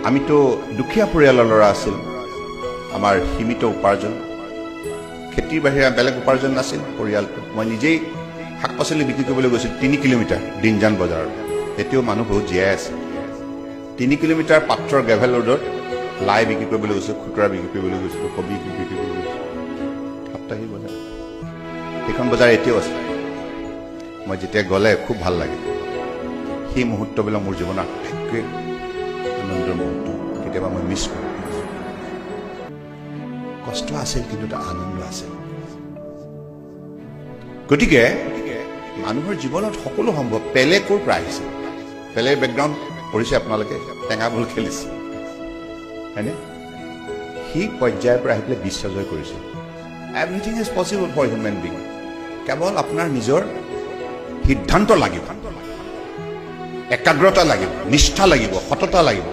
আমিতো দুখীয়া পৰিয়ালৰ ল'ৰা আছিল আমাৰ সীমিত উপাৰ্জন খেতিৰ বাহিৰে বেলেগ উপাৰ্জন নাছিল পৰিয়ালটো মই নিজেই শাক পাচলি বিক্ৰী কৰিবলৈ গৈছিলোঁ 3 কিলোমিটাৰ দিনজান বজাৰত এতিয়াও মানুহ বহুত জীয়াই আছে 3 কিলোমিটাৰ পাত্ৰৰ গ্ৰেভেল ৰোডত লাই বিক্ৰী কৰিবলৈ গৈছিলোঁ খুতৰা বিক্ৰী কৰিবলৈ গৈছিলোঁ কবি বিক্ৰী কৰিবলৈ গৈছিলোঁ সাপ্তাহিক বজাৰ সেইখন বজাৰ এতিয়াও আছে মই যেতিয়া গ'লে খুব ভাল লাগে সেই মুহূৰ্তবিলাক মোৰ জীৱনৰ আটাইতকৈ আনন্দৰ মুহূৰ্ত কেতিয়াবা মই মিছ কৰোঁ কষ্ট আছিল কিন্তু এটা আনন্দ আছিল গতিকে মানুহৰ জীৱনত সকলো সম্ভৱ পেলে ক'ৰ পৰা আহিছে পেলেৰ বেকগ্ৰাউণ্ড পঢ়িছে আপোনালোকে টেঙা বল খেলিছে হয়নে সেই পৰ্যায়ৰ পৰা আহি পেলাই বিশ্ব জয় কৰিছে everything is possible for human being কেৱল আপোনাৰ নিজৰ সিদ্ধান্ত লাগিব একাগ্ৰতা লাগিব নিষ্ঠা লাগিব সততা লাগিব